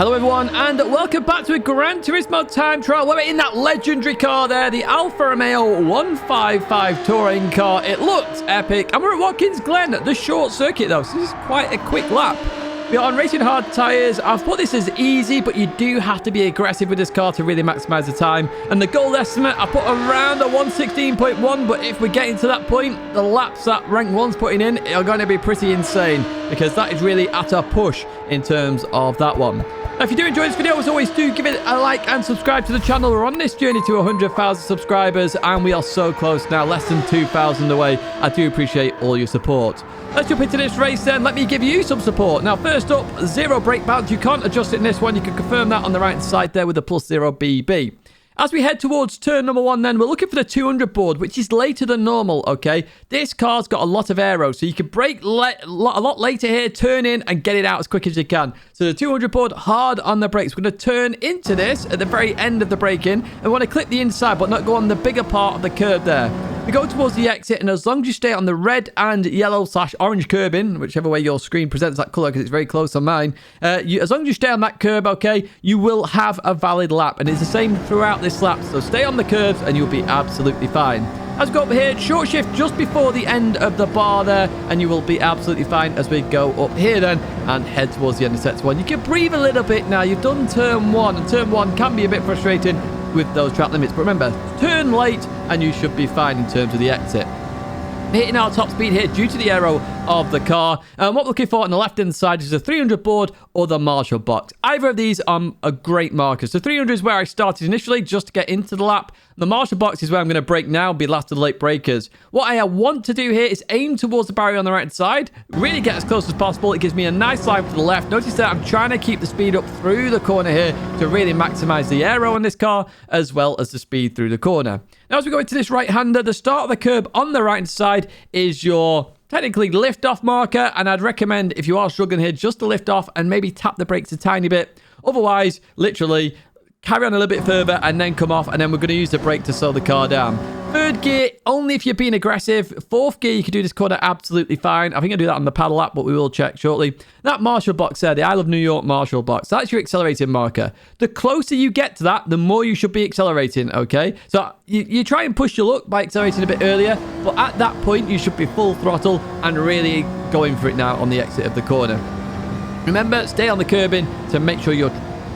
Hello everyone, and welcome back to a Gran Turismo time trial. We're in that legendary car there, the Alfa Romeo 155 touring car. It looks epic, and we're at Watkins Glen, the short circuit though, so this is quite a quick lap. We are on racing hard tyres. I've put this as easy, but you do have to be aggressive with this car to really maximise the time. And the goal estimate, I put around a 116.1, but if we're getting to that point, the laps that rank 1's putting in are going to be pretty insane, because that is really at a push in terms of that one. Now, if you do enjoy this video, as always, do give it a like and subscribe to the channel. We're on this journey to 100,000 subscribers, and we are so close now, less than 2,000 away. I do appreciate all your support. Let's jump into this race then. Let me give you some support. Now, first up, zero brake bounce. You can't adjust it in this one. You can confirm that on the right side there with the +0 BB. As we head towards turn number 1 then, we're looking for the 200 board, which is later than normal, okay? This car's got a lot of aero, so you can brake a lot later here, turn in, and get it out as quick as you can. So the 200 board, hard on the brakes. We're going to turn into this at the very end of the braking, and we want to clip the inside, but not go on the bigger part of the curb there. We go towards the exit, and as long as you stay on the red and yellow/orange curbing, whichever way your screen presents that colour, because it's very close on mine, as long as you stay on that curb, okay, you will have a valid lap, and it's the same throughout this lap, so stay on the curbs and you'll be absolutely fine. As we go up here, short shift just before the end of the bar there, and you will be absolutely fine as we go up here then and head towards the end of set 1. You can breathe a little bit now. You've done turn 1, and turn 1 can be a bit frustrating with those track limits, but remember, turn late and you should be fine in terms of the exit. Hitting our top speed here due to the aero of the car, and what we're looking for on the left hand side is the 300 board or the Marshall box. Either of these are a great marker. So 300 is where I started initially just to get into the lap. The Marshall box is where I'm going to brake now, be last of the late breakers. What I want to do here is aim towards the barrier on the right hand side, really get as close as possible. It gives me a nice line to the left. Notice that I'm trying to keep the speed up through the corner here to really maximize the aero on this car, as well as the speed through the corner. Now, as we go into this right-hander, the start of the curb on the right-hand side is your technically lift-off marker, and I'd recommend, if you are struggling here, just to lift off and maybe tap the brakes a tiny bit. Otherwise, literally, carry on a little bit further and then come off, and then we're going to use the brake to slow the car down. Third gear, only if you're being aggressive. Fourth gear, you can do this corner absolutely fine. I think I'll do that on the paddle lap, but we will check shortly. That Marshall box there, the I Love New York Marshall box, that's your accelerating marker. The closer you get to that, the more you should be accelerating, okay? So you try and push your luck by accelerating a bit earlier, but at that point, you should be full throttle and really going for it now on the exit of the corner. Remember, stay on the curbing to make sure your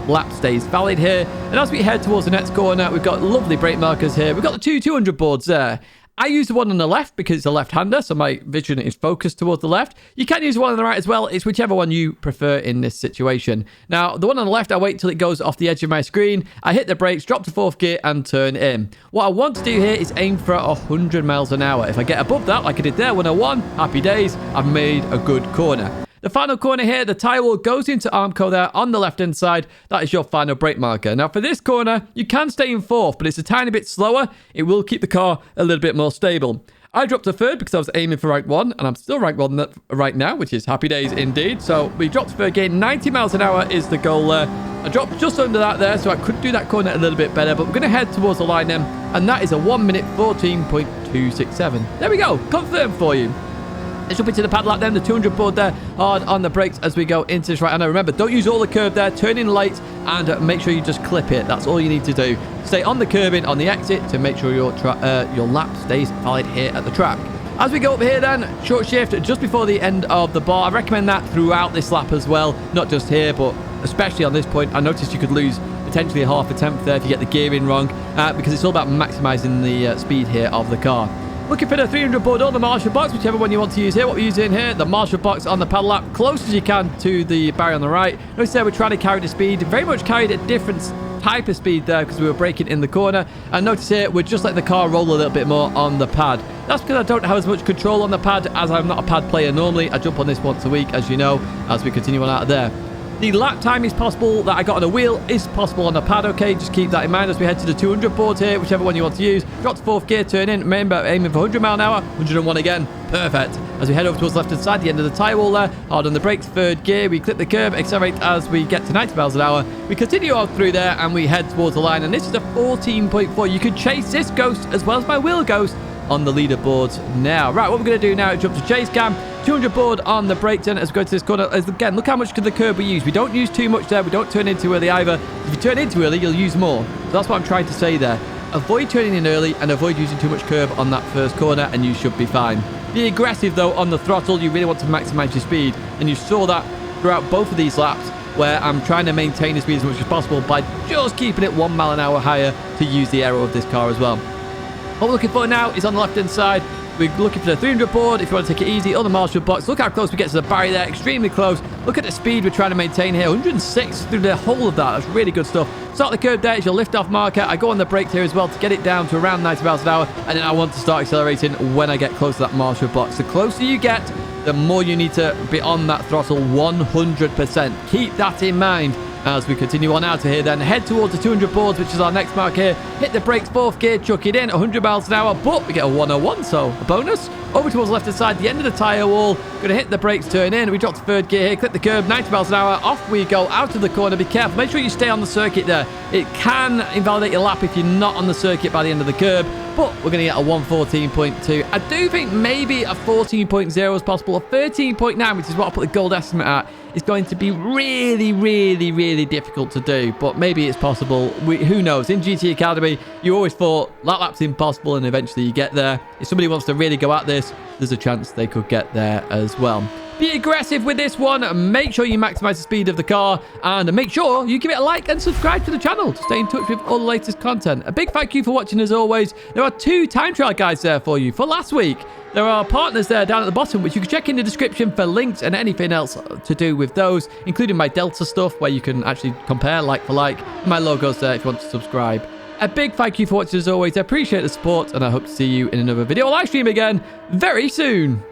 lap stays valid here. And as we head towards the next corner, we've got lovely brake markers here. We've got the two 200 boards there. I use the one on the left because it's a left-hander, so my vision is focused towards the left. You can use the one on the right as well. It's whichever one you prefer in this situation. Now, the one on the left, I wait till it goes off the edge of my screen. I hit the brakes, drop to fourth gear, and turn in. What I want to do here is aim for 100 miles an hour. If I get above that, like I did there, 101, happy days, I've made a good corner. The final corner here, the tyre wall goes into Armco there on the left-hand side. That is your final brake marker. Now, for this corner, you can stay in fourth, but it's a tiny bit slower. It will keep the car a little bit more stable. I dropped to third because I was aiming for rank 1, and I'm still rank 1 right now, which is happy days indeed. So we dropped to third again. 90 miles an hour is the goal there. I dropped just under that there, so I could do that corner a little bit better, but we're going to head towards the line then, and that is a 1 minute 14.267. There we go, confirmed for you. Let's jump into the paddle lap then, the 200 board there, hard on the brakes as we go into this right-hander. Remember, don't use all the curb there, turn in late, and make sure you just clip it. That's all you need to do. Stay on the curbing on the exit to make sure your lap stays valid here at the track. As we go up here then, short shift just before the end of the bar. I recommend that throughout this lap as well, not just here, but especially on this point. I noticed you could lose potentially half a tenth there if you get the gearing wrong, because it's all about maximizing the speed here of the car. Looking for the 300 board or the Marshall box, whichever one you want to use here. What we're using here, the Marshall box on the paddle lap, close as you can to the barrier on the right. Notice there we're trying to carry the speed, very much carried a different type of speed there because we were braking in the corner. And notice here, we're just letting the car roll a little bit more on the pad. That's because I don't have as much control on the pad, as I'm not a pad player normally. I jump on this once a week, as you know, as we continue on out of there. The lap time is possible that I got on a wheel is possible on a pad, okay? Just keep that in mind as we head to the 200 boards here, whichever one you want to use. Drop to fourth gear, turn in. Remember, aiming for 100 mile an hour, 101 again. Perfect. As we head over towards the left-hand side, the end of the tyre wall there, hard on the brakes, third gear. We clip the curb, accelerate as we get to 90 miles an hour. We continue on through there and we head towards the line. And this is a 14.4. You could chase this ghost as well as my wheel ghost on the leaderboards now. Right, what we're going to do now is jump to chase cam 200 board on the brake turn as we go to this corner. As again, look how much of the curb we use. We don't use too much there. We don't turn in too early either. If you turn in too early, you'll use more. So that's what I'm trying to say there. Avoid turning in early and avoid using too much curb on that first corner, and you should be fine. Be aggressive, though, on the throttle. You really want to maximize your speed, and you saw that throughout both of these laps, where I'm trying to maintain the speed as much as possible by just keeping it 1 mile an hour higher to use the aero of this car as well. What we're looking for now is on the left-hand side. We're looking for the 300 board if you want to take it easy, on the marshal box. Look how close we get to the barrier there, extremely close. Look at the speed we're trying to maintain here, 106 through the whole of that. That's really good stuff. Start the curb there is your lift-off marker. I go on the brake here as well to get it down to around 90 miles an hour, and then I want to start accelerating when I get close to that marshal box. The closer you get, the more you need to be on that throttle 100%. Keep that in mind as we continue on out of here. Then head towards the 200 boards, which is our next mark here. Hit the brakes, fourth gear, chuck it in, 100 miles an hour, but we get a 101, so a bonus. Over towards the left-hand side, the end of the tyre wall. Going to hit the brakes, turn in. We drop to third gear here, clip the curb, 90 miles an hour. Off we go, out of the corner. Be careful. Make sure you stay on the circuit there. It can invalidate your lap if you're not on the circuit by the end of the curb, but we're going to get a 114.2. I do think maybe a 14.0 is possible. A 13.9, which is what I put the gold estimate at, is going to be really, really, really difficult to do, but maybe it's possible. Who knows? In GT Academy, you always thought that lap's impossible, and eventually you get there. If somebody wants to really go at this, there's a chance they could get there as well. Be aggressive with this one. Make sure you maximize the speed of the car, and make sure you give it a like and subscribe to the channel to stay in touch with all the latest content. A big thank you for watching as always. There are 2 time trial guides there for you for last week. There are partners there down at the bottom, which you can check in the description for links and anything else to do with those, including my Delta stuff, where you can actually compare like for like. My logo's there if you want to subscribe. A big thank you for watching as always. I appreciate the support, and I hope to see you in another video or live stream again very soon.